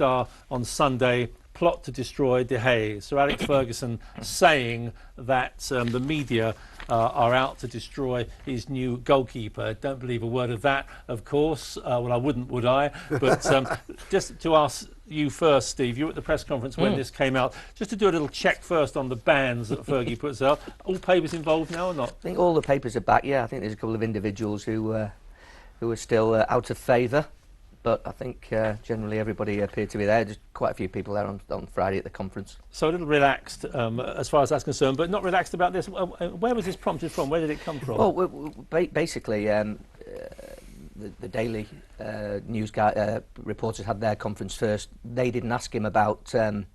On Sunday, plot to destroy De Gea. Sir Alex Ferguson saying that the media are out to destroy his new goalkeeper. Don't believe a word of that, of course. Well, I wouldn't, would I? But just to ask you first, Steve, you were at the press conference when this came out. Just to do a little check first on the bans that Fergie puts out. All papers involved now or not? I think all the papers are back, yeah. I think there's a couple of individuals who are still out of favour. But I think generally everybody appeared to be there. Just quite a few people there on Friday at the conference. So a little relaxed as far as that's concerned, but not relaxed about this. Where was this prompted from? Where did it come from? Well, basically, the Daily News reporters had their conference first. They didn't ask him about De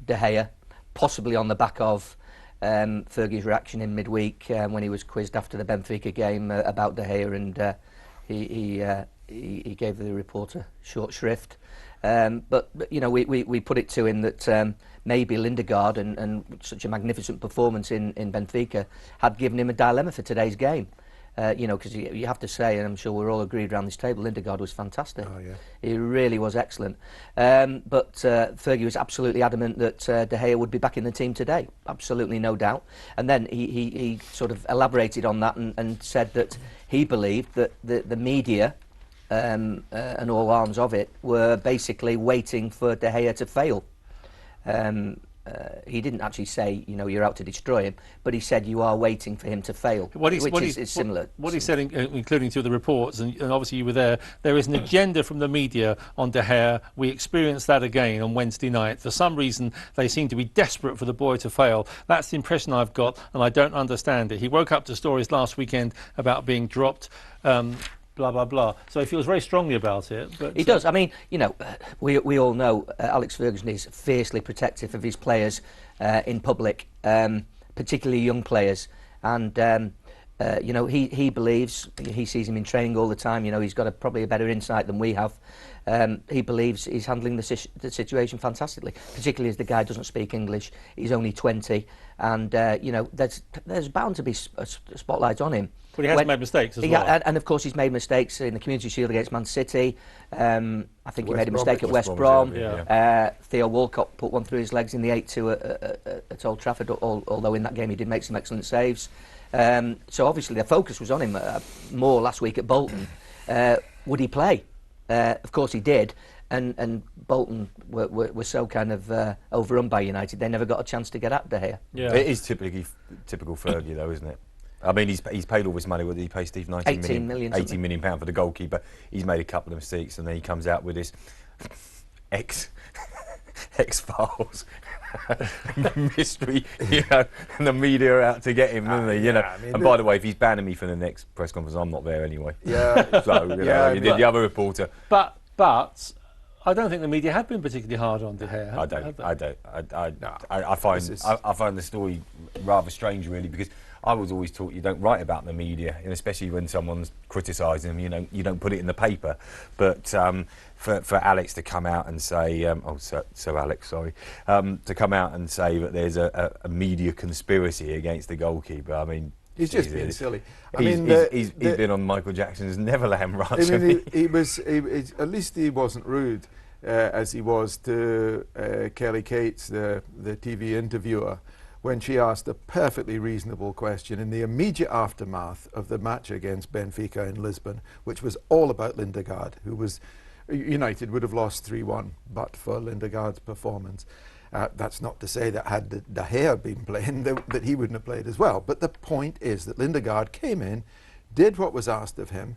Gea, possibly on the back of Fergie's reaction in midweek when he was quizzed after the Benfica game about De Gea, and he gave the reporter short shrift. But you know, we put it to him that maybe Lindegaard and such a magnificent performance in Benfica had given him a dilemma for today's game. You know, because you have to say, and I'm sure we're all agreed around this table, Lindegaard was fantastic. Oh, yeah. He really was excellent. But Fergie was absolutely adamant that De Gea would be back in the team today. Absolutely no doubt. And then he sort of elaborated on that and said that he believed that the media and all arms of it were basically waiting for De Gea to fail. He didn't actually say, you know, you're out to destroy him, but he said you are waiting for him to fail, which is similar. What he said, including through the reports, and obviously you were there is an agenda from the media on De Gea. We experienced that again on Wednesday night. For some reason, they seem to be desperate for the boy to fail. That's the impression I've got, and I don't understand it. He woke up to stories last weekend about being dropped. Blah, blah, blah. So he feels very strongly about it. But he does. I mean, you know, we all know Alex Ferguson is fiercely protective of his players in public, particularly young players. And, you know, he believes, he sees him in training all the time, you know, he's got probably a better insight than we have. He believes he's handling the situation fantastically, particularly as the guy doesn't speak English. He's only 20, and, you know, there's bound to be a spotlight on him. But he has made mistakes as well. And of course he's made mistakes in the Community Shield against Man City. I think he made a mistake at West Brom. Theo Walcott put one through his legs in the 8-2 at Old Trafford, although in that game he did make some excellent saves. So obviously the focus was on him more last week at Bolton. Would he play? Of course he did. And Bolton were so kind of overrun by United, they never got a chance to get at De Gea. Yeah. It is typical Fergie though, isn't it? I mean, he's paid all this money. What did he pay Steve? 18 million £18 for the goalkeeper. He's made a couple of mistakes, and then he comes out with this X-Files mystery, you know, and the media are out to get him, aren't they? You know. I mean, and by the way, if he's banning me for the next press conference, I'm not there anyway. Yeah. So you know, he did the other reporter. But I don't think the media have been particularly hard on De Gea. I find the story rather strange, really, because I was always taught you don't write about the media, and especially when someone's criticising them, you don't put it in the paper. But for Alex to come out and say, Sir Alex, sorry, to come out and say that there's a media conspiracy against the goalkeeper, I mean, he's just being silly. He's been on Michael Jackson's Neverland Ranch. I mean, he was at least he wasn't rude as he was to Kelly Cates, the TV interviewer, when she asked a perfectly reasonable question in the immediate aftermath of the match against Benfica in Lisbon, which was all about Lindegaard, who was United would have lost 3-1 but for Lindegaard's performance. That's not to say that had De Gea been playing, that he wouldn't have played as well. But the point is that Lindegaard came in, did what was asked of him,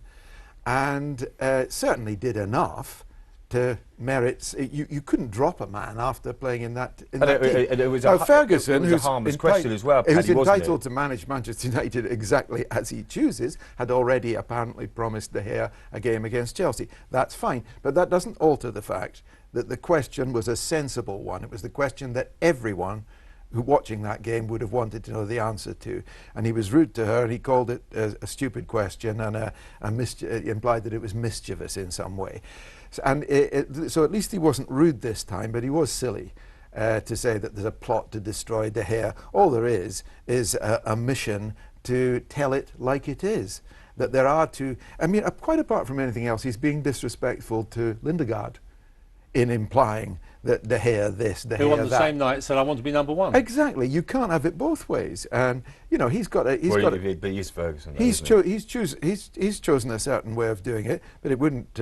and certainly did enough to merit. You couldn't drop a man after playing in that team. It was Ferguson, who's a harmless question as well, who's entitled to manage Manchester United exactly as he chooses, had already apparently promised De Gea a game against Chelsea. That's fine, but that doesn't alter the fact that the question was a sensible one. It was the question that everyone who watching that game would have wanted to know the answer to, and he was rude to her, and he called it a stupid question and implied that it was mischievous in some way. So at least he wasn't rude this time, but he was silly to say that there's a plot to destroy De Gea. All there is a mission to tell it like it is. That there are two. I mean, quite apart from anything else, he's being disrespectful to Lindegaard. in implying that De Gea this, De Gea Who on the that. same night said, I want to be number one. Exactly. You can't have it both ways. And he's got a. But he's Ferguson. Though, He's chosen a certain way of doing it, but it wouldn't.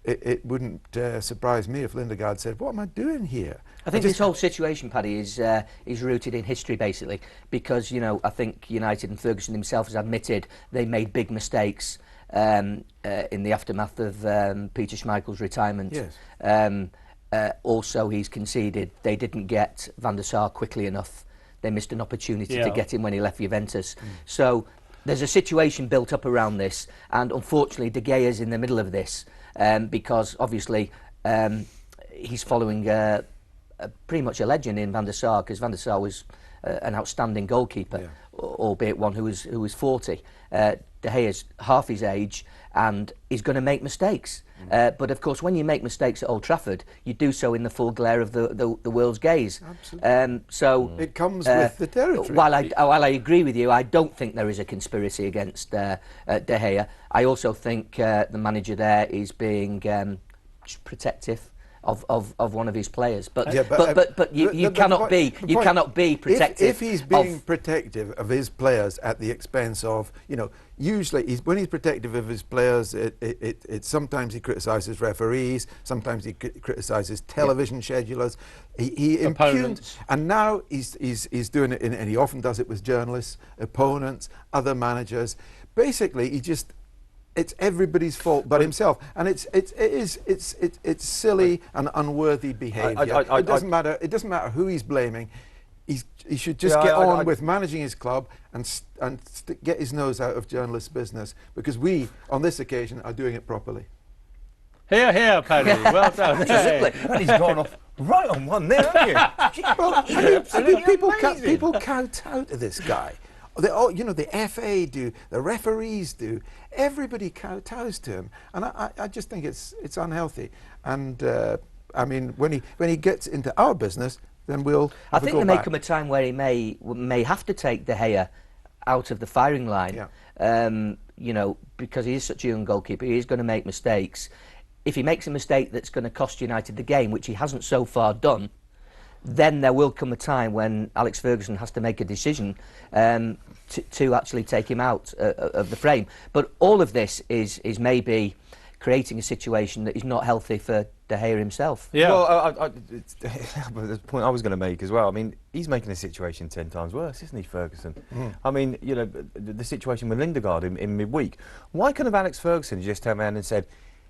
It wouldn't surprise me if Lindegaard said, "What am I doing here?" I think this whole situation, Paddy, is rooted in history, basically, because I think United and Ferguson himself has admitted they made big mistakes in the aftermath of Peter Schmeichel's retirement. Yes. Also, he's conceded they didn't get Van der Sar quickly enough. They missed an opportunity to get him when he left Juventus. So there's a situation built up around this, and unfortunately, De Gea's in the middle of this. Because obviously he's following pretty much a legend in Van der Sar, because Van der Sar was an outstanding goalkeeper, albeit one who was 40. De Gea's half his age and is going to make mistakes. But of course, when you make mistakes at Old Trafford, you do so in the full glare of the world's gaze. Absolutely. So it comes with the territory. While I agree with you, I don't think there is a conspiracy against De Gea. I also think the manager there is being protective of one of his players. But you cannot be protective. If he's being protective of his players at the expense of, usually when he's protective of his players, it sometimes he criticises referees, sometimes he criticises television schedulers. He impugns, and now he's doing it, and he often does it with journalists, opponents, other managers. Basically, it's everybody's fault but himself, and it's silly and unworthy behaviour. It doesn't matter who he's blaming. He should just get on with managing his club and get his nose out of journalists' business, because we, on this occasion, are doing it properly. Here, Paddy. Well done. And he's gone off right on one there, haven't you? Well, people kowtow to this guy. The FA do, the referees do, everybody kowtows to him, and I just think it's unhealthy. And I mean, when he gets into our business, then we'll. I think there may come a time where he may have to take De Gea out of the firing line. Yeah. Because he is such a young goalkeeper, he is going to make mistakes. If he makes a mistake that's going to cost United the game, which he hasn't so far done, then there will come a time when Alex Ferguson has to make a decision to actually take him out of the frame. But all of this is maybe creating a situation that is not healthy for De Gea himself. Yeah. Well, the point I was going to make as well. I mean, he's making the situation 10 times worse, isn't he, Ferguson? I mean, the situation with Lindegaard in midweek. Why couldn't have Alex Ferguson just turned around and said,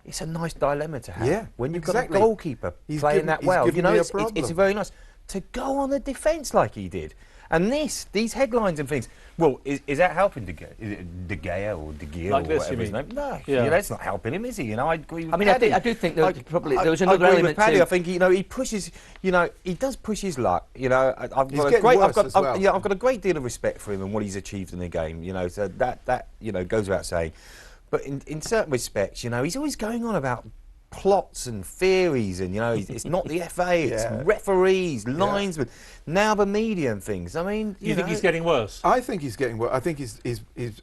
it's a nice dilemma to have when you've got a goalkeeper playing that well. It's very nice to go on the defence like he did. And these headlines and things. Well, is that helping De Gea? Is it De Gea or De Gea like or this, whatever his name? No, that's not helping him, is he? I agree with I mean, Paddy. I do think there was another I agree element with Paddy. too. I think he pushes. He does push his luck. I've He's got getting worse as well. I've got a great deal of respect for him and what he's achieved in the game. So that goes without saying. But in certain respects, he's always going on about plots and theories, and it's not the FA, it's referees, linesmen, now the media and things. I mean, you think he's getting worse? I think he's getting worse. I think he's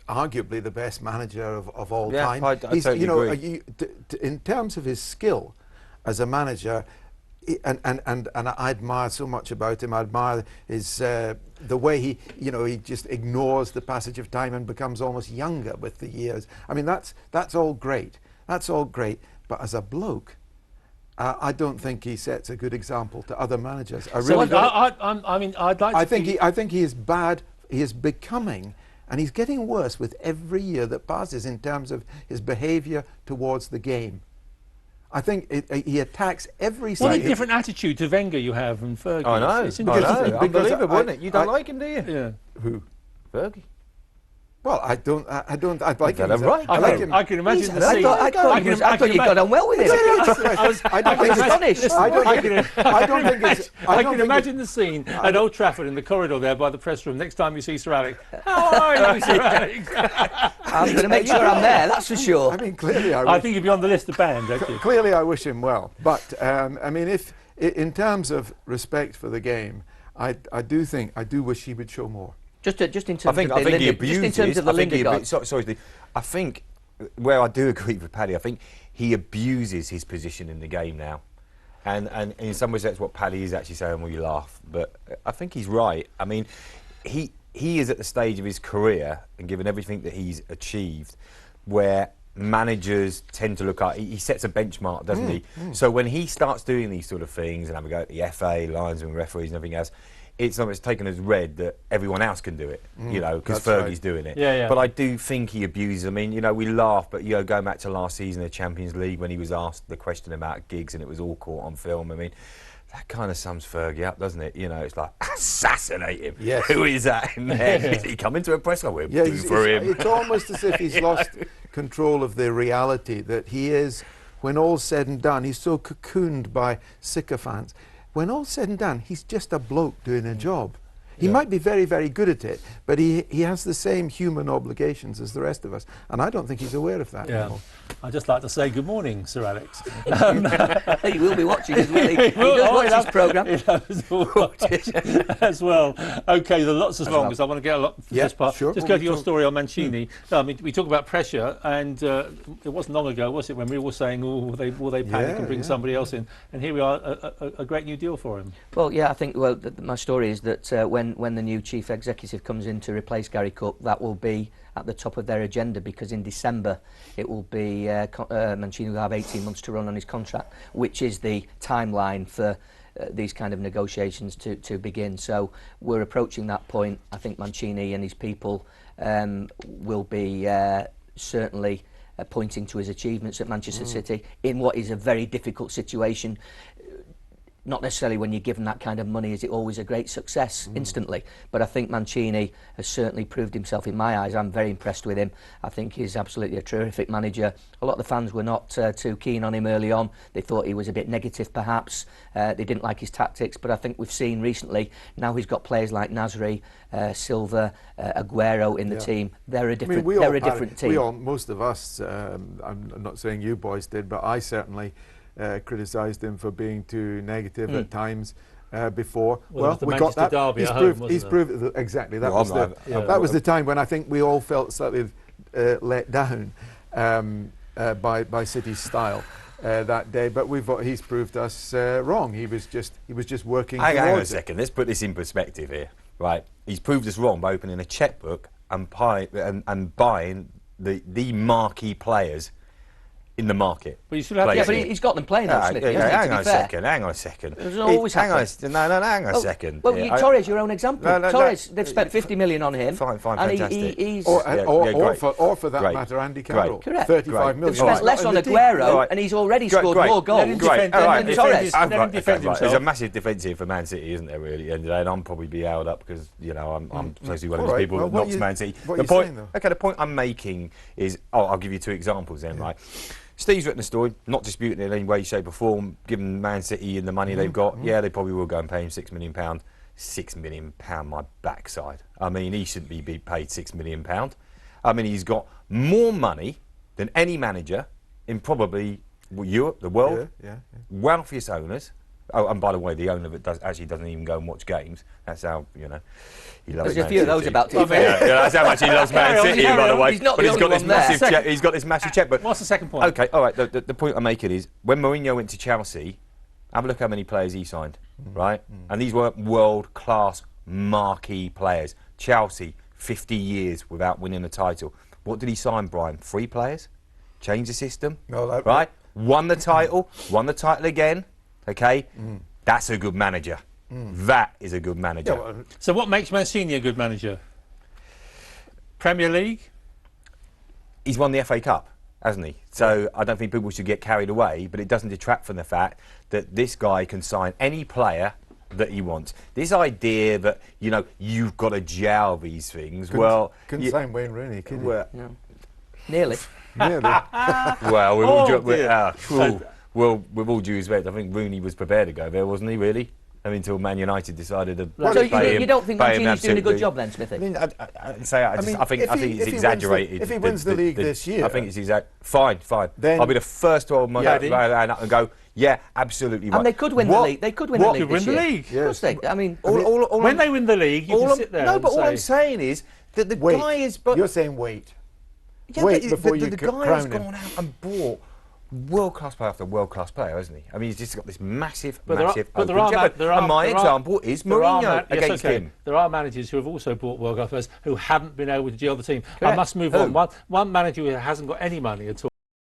arguably the best manager of all time. I totally agree. In terms of his skill as a manager, and I admire so much about him. I admire his the way he just ignores the passage of time and becomes almost younger with the years. I mean, that's all great. That's all great. But as a bloke, I don't think he sets a good example to other managers. I really don't. I'd like to. I think he is bad. He is becoming, and he's getting worse with every year that passes in terms of his behaviour towards the game. I think he attacks every side. What a different attitude to Wenger you have and Fergie. I know. It's interesting. Unbelievable, isn't it? You don't like him, do you? Yeah. Who? Fergie. Well, I don't. I'd like him. Right. I like him. I can imagine the I scene. thought you got on well with him. I can imagine the scene at Old Trafford in the corridor there by the press room. Next time you see Sir Alex, how are you, Sir Alex? I'm going to make sure I'm there. That's for sure. I mean, clearly, I think you'd be on the list of banned, don't you? Clearly, I wish him well. But I mean, if in terms of respect for the game, I do wish he would show more. Just in terms of he abuses. just in terms of the Lindegaard. Sorry, I think where I do agree with Paddy, I think he abuses his position in the game now. And in some respects, what Paddy is actually saying, we laugh. But I think he's right. I mean, he is at the stage of his career, and given everything that he's achieved, where managers tend to look at, he sets a benchmark, doesn't he? So when he starts doing these sort of things, and have a go at the FA, linesmen, referees and everything else, it's almost taken as read that everyone else can do it, you know, because Fergie's doing it. Yeah. But I do think he abuses. I mean, you know, we laugh, but, you know, going back to last season, the Champions League, when he was asked the question about gigs and it was all caught on film, I mean, that kind of sums Fergie up, doesn't it? You know, it's like, assassinate him. Yes. Who is that in there? Is he coming to a press conference? Yeah, Do for him. it's almost as if he's lost control of the reality that he is, when all's said and done, he's so cocooned by sycophants. When all's said and done, he's just a bloke doing a job. He might be very, very good at it, but he has the same human obligations as the rest of us, and I don't think he's aware of that anymore. I'd just like to say good morning, Sir Alex. He will be watching as well. He does watch his programme. He does watch as well. OK, the lots is long, because I want to get a lot for this part. Sure. Just go to your story on Mancini. No, I mean, we talk about pressure, and it wasn't long ago, was it, when we were all saying, oh, will they panic and bring somebody else in? And here we are, a great new deal for him. Well, yeah, I think, well, my story is that when the new chief executive comes in to replace Gary Cook, that will be at the top of their agenda, because in December it will be Mancini will have 18 months to run on his contract, which is the timeline for these kind of negotiations to begin. So we're approaching that point. I think Mancini and his people will be certainly pointing to his achievements at Manchester City in what is a very difficult situation. Not necessarily when you're given that kind of money is it always a great success instantly, but I think Mancini has certainly proved himself in my eyes. I'm very impressed with him. I think he's absolutely a terrific manager. A lot of the fans were not too keen on him early on. They thought he was a bit negative perhaps. They didn't like his tactics, but I think we've seen recently, now he's got players like Nasri, Silva, Aguero in the team. They're a different, they're a different team. Most of us, I'm not saying you boys did, but I certainly criticised him for being too negative at times before. Well, we got that. Derby He's proved exactly that was the time when I think we all felt slightly let down by City's style that day. But he's proved us wrong. He was just working. Hang on a second. Let's put this in perspective here. Right, he's proved us wrong by opening a checkbook and buying the marquee players in the market. But you still have but he's got them playing though, Smithy. Hang on a second. There's always hang on a second. Well, Torres, your own example. Torres, they've spent 50 million on him. Fine, and fantastic. He's or for that matter, Andy Carroll. Correct. 35 million. They've spent less on Aguero, and he's already scored more goals than Torres. There's a massive defence here for Man City, isn't there, really, at the end of the day? And I'm probably be held up because, you know, I'm supposed to be one of those people that knocks Man City. The point I'm making is, I'll give you two examples then, right? Steve's written a story, not disputing it in any way, shape or form, given Man City and the money they've got. Yeah, they probably will go and pay him £6 million. £6 million, my backside. I mean, he shouldn't be paid £6 million. I mean, he's got more money than any manager in probably Europe, the world, wealthiest owners. Oh, and by the way, the owner of it doesn't even go and watch games. That's how, you know, he loves There's Man a few of City. those about too. That's how much he loves Man City, by the way. He's not but the he's got only this one there. massive he's got this massive check. But what's the second point? Okay, all right. The point I'm making is when Mourinho went to Chelsea, have a look how many players he signed, right? And these were world-class marquee players. Chelsea, 50 years without winning a title. What did he sign, Brian? 3 players? Change the system, right? Won the title again, okay? That's a good manager. That is a good manager. Yeah, So what makes Mancini a good manager? Premier League? He's won the FA Cup, hasn't he? So I don't think people should get carried away, but it doesn't detract from the fact that this guy can sign any player that he wants. This idea that, you know, you've got to gel these things, couldn't sign Wayne Rooney, could you? No. Nearly. Well, with all due respect, I think Rooney was prepared to go there, wasn't he, really? I mean, until Man United decided to pay him. You don't think Mancini's doing a good job then, Smithy? I mean, I think it's exaggerated. If he wins the league this year, I think it's fine. Then I'll be the first to hold my hand up and go, yeah, absolutely right. And they could win the league. They could win the league this year. Yes. Of course they. I mean, when they win the league, you can sit there. No, but all I'm saying is that the guy is. You're saying wait. Yeah, wait before you the guy has crown him. gone out and bought world-class player after world-class player, hasn't he? I mean, he's just got this massive, But massive there open are, jab. And my example is Mourinho against him. There are managers who have also bought world class players who haven't been able to gel the team. I Correct. must move Who? on. One manager who hasn't got any money at all.